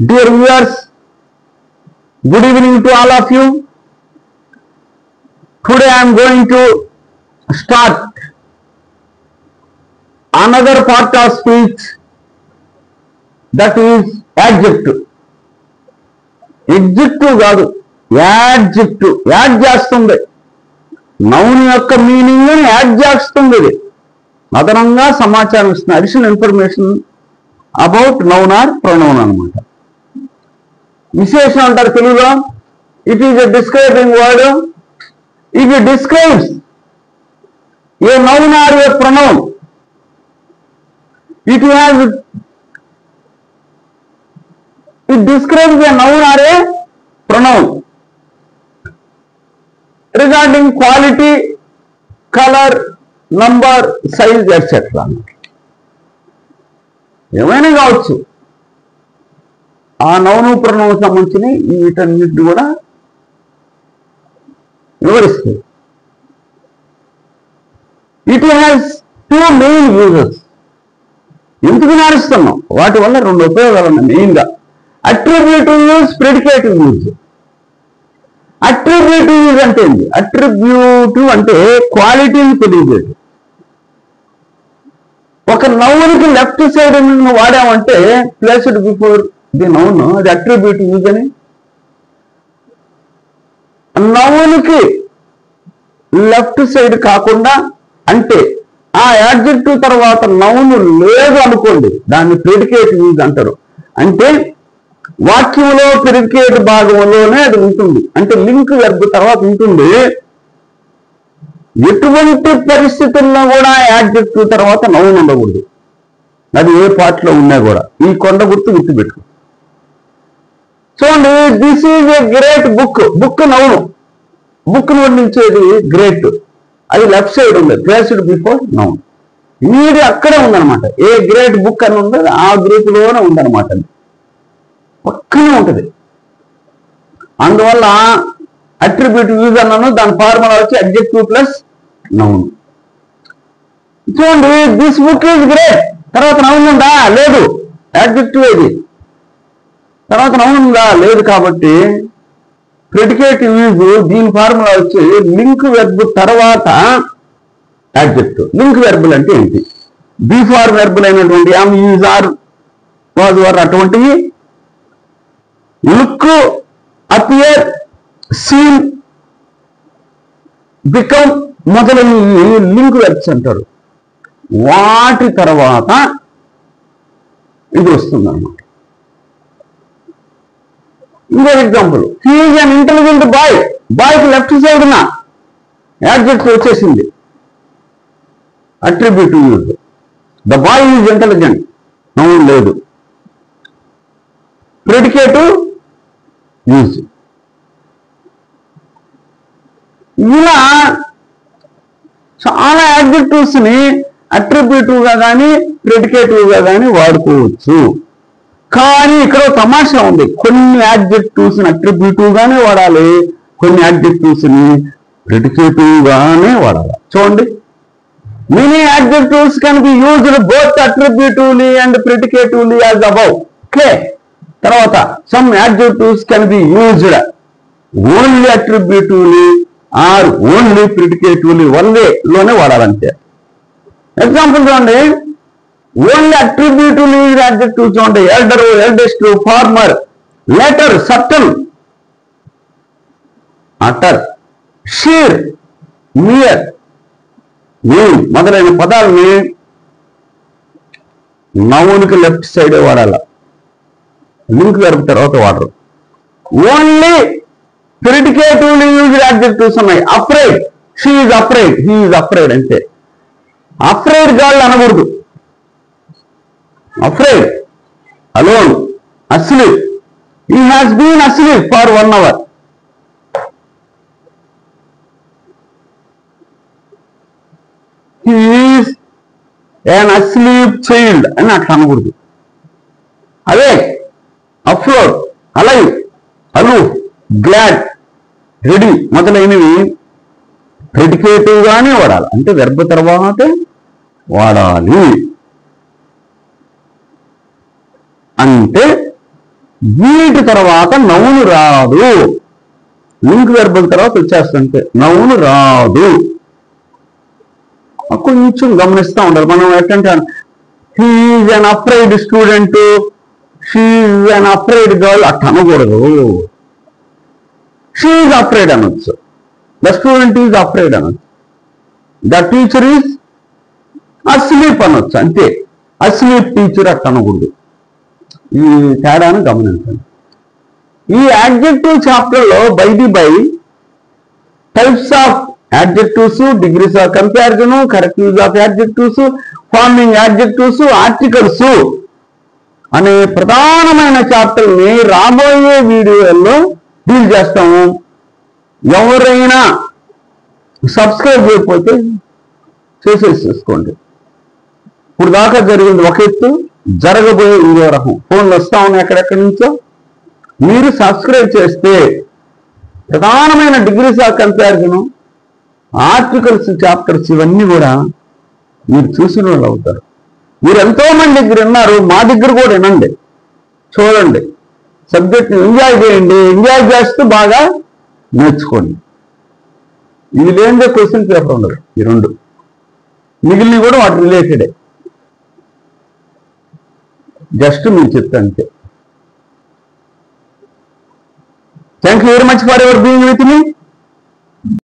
Dear viewers, good evening to all of you. Today I am going to start another part of speech, that is adjective. Adjective కాదు, adjective. Add చేస్తుంది. Noun యొక్క meaning ని add చేస్తుంది. ఇది అదనంగా సమాచారం ఇస్తుంది. Additional information about noun are pronoun అన్నమాట. విశేషం అంటారు తెలుగులో. It is a describing word. It describes a noun are A pronoun. It describes a noun or a pronoun regarding quality, color, number, size, etc. ఏమైనా కావచ్చు. ఆ noun pronoun సంబంధించిన వీటన్నిటిని కూడా వివరిస్తుంది. It has two main uses. ఎందుకు నేరుస్తున్నాం? వాటి వల్ల రెండు ఉపయోగాలు ఉన్నాయి మెయిన్గా. Attributive use, ప్రెడికేటివ్ use. Attributive use అంటే ఏంటి? అట్రిబ్యూటివ్ అంటే క్వాలిటీని తెలియజేయడం. ఒక నౌన్కి లెఫ్ట్ సైడ్ వాడామంటే ప్లేస్డ్ బిఫోర్ ది నౌన్, అది అట్రిబ్యూటివ్ యూజ్ అని. నౌన్కి లెఫ్ట్ సైడ్ కాకుండా అంటే ఆ యాడ్జెక్టివ్ తర్వాత నౌన్ లేదు అనుకోండి, దాన్ని ప్రెడికేటివ్ యూజ్ అంటారు. అంటే వాక్యంలో ప్రెడికేట్ భాగంలోనే అది ఉంటుంది. అంటే లింక్ వెర్బ్ తర్వాత ఉంటుంది. ఎటువంటి పరిస్థితుల్లో కూడా యాడ్జెక్టివ్ తర్వాత నౌన్ ఉండకూడదు. అది ఏ పార్ట్లో ఉన్నా కూడా. ఈ కొండ గుర్తుపెట్టుకో. చూడండి, this is a great book. Book noun. Book వర్ణించేది గ్రేట్. అది లెఫ్ట్ సైడ్ ఉంది, ప్లేస్డ్ బిఫోర్ నౌన్. ఇది అక్కడే ఉందన్నమాట. ఏ గ్రేట్ బుక్ అని ఉంది ఆ గ్రూప్ లోనే ఉందన్నమాట. పక్కనే ఉంటుంది. అందువల్ల అట్రిబ్యూటివ్ యూజ్ అన్నాను. దాని ఫార్ములా వచ్చి అడ్జెక్టివ్ ప్లస్ నౌన్. చూడండి, దిస్ బుక్ ఈజ్ గ్రేట్. తర్వాత నౌన్ ఉందా? లేదు. అడ్జెక్టివ్ ఇది. తర్వాత నౌన్ ఉందా? లేదు. కాబట్టి ప్రెడికేటివ్ యూజ్ దీని ఫార్ములా వచ్చి లింక్ వెర్బ్ తర్వాత యాడ్జెక్టివ్. లింక్ వెర్బులు అంటే ఏంటి? బిఫోర్ వెర్బులు అయినటువంటి యామ్, యూజ్, ఆర్, వాజ్, వర్ అటువంటివి. లుక్, అపియర్, సీన్, బికమ్ మొదలైనవి లింక్ వెర్బ్స్ అంటారు. వాటి తర్వాత ఇది వస్తుంది అన్నమాట. ఇంకో example, he is an intelligent boy. బాయ్కి లెఫ్ట్ సైడ్ ఉన్న యాడ్జెక్టివ్ వచ్చేసింది, attributive use. The boy is intelligent, noun లేదు. Predicative use. ఇలా చాలా యాడ్జెక్టివ్స్ ని అట్రిబ్యూటివ్ గా కానీ ప్రెడికేటివ్ గా కానీ వాడుకోవచ్చు. కానీ ఇక్కడ తమాషా ఉంది. కొన్ని యాడ్జెక్టివ్స్ ని అట్రిబ్యూటివ్ గానే వాడాలి, కొన్ని యాడ్జెక్టివ్స్ ని ప్రెడికేటివ్ గానే వాడాలి. చూడండి, many adjectives can be used both attributively and predicatively as above. Okay. తర్వాత some adjectives can be used only attributively or only predicatively. One way లోనే వాడాలంటే. ఎగ్జాంపుల్ చూడండి, ఓన్లీ అట్రిబ్యూటివ్లీ యాడ్జెక్టివ్ చూడండి. Elder, eldest, former, latter, certain, utter, sheer, near, name మొదలైన పదాలని నౌన్కి left side వాడాల, link verb తర్వాత వాడరు. ఓన్లీ ప్రెడికేటివ్లీ యూజ్డ్ యాడ్జెక్టివ్స్ ఉన్నాయి. Afraid, she is afraid, he is afraid అంటే. అఫ్రైడ్ గాళ్ళు అనకూడదు. Afraid, alone, asleep. He has been asleep for 1 hour. He is an asleep child అని అట్లా అనకూడదు. అదే afloat, alive, aloof, glad, ready మొదలైనవి predicative గానే వాడాలి. అంటే వెర్బ్ తర్వాతే వాడాలి. అంటే వీటి తర్వాత నౌన్ రాదు. లింక్ వెర్బల్ తర్వాత వచ్చేస్తుంటే నౌన్ రాదు. కొంచెం గమనిస్తూ ఉండాలి మనం. ఎట్లంటే హీఈజ్ అన్ అఫ్రైడ్ స్టూడెంట్, షీఈజ్ అన్ అఫ్రైడ్ గర్ల్ అట్ట అనకూడదు. షీఈజ్ అఫ్రైడ్ అనొచ్చు, ద స్టూడెంట్ ఈజ్ అఫ్రైడ్ అనొచ్చు, ద టీచర్ ఈజ్ అస్లీప్ అనొచ్చు, అంతే. అస్లీప్ టీచర్ అట్ట అనకూడదు. ఈ తేడాను గమనించండి. ఈ యాడ్జెక్టివ్ చాప్టర్లో by types of adjectives, degrees of comparison, correct use of adjectives, farming adjectives, articles అనే ప్రధానమైన చాప్టర్ని రాబోయే వీడియోల్లో డీల్ చేస్తాము. ఎవరైనా సబ్స్క్రైబ్ చేయకపోతే చేసేసుకోండి. ఇప్పుడు దాకా జరిగింది ఒక ఎత్తు, జరగబోయే ఇంకో రకం. ఫోన్లు వస్తా ఉన్నాయి ఎక్కడెక్కడి నుంచో. మీరు సబ్స్క్రైబ్ చేస్తే ప్రధానమైన degrees of comparison, articles, chapters ఇవన్నీ కూడా మీరు చూసిన వాళ్ళు అవుతారు. మీరు ఎంతో మంది దగ్గర ఉన్నారు, మా దగ్గర కూడా వినండి, చూడండి, సబ్జెక్ట్ని ఎంజాయ్ చేయండి. ఎంజాయ్ చేస్తూ బాగా నేర్చుకోండి. ఇది లేనిదే క్వశ్చన్ పేపర్ ఉండదు. ఈ రెండు మిగిలినవి కూడా వాటి రిలేటెడే. జస్ట్ మీకు చెప్తా అంతే. Thank you very much for your being with me.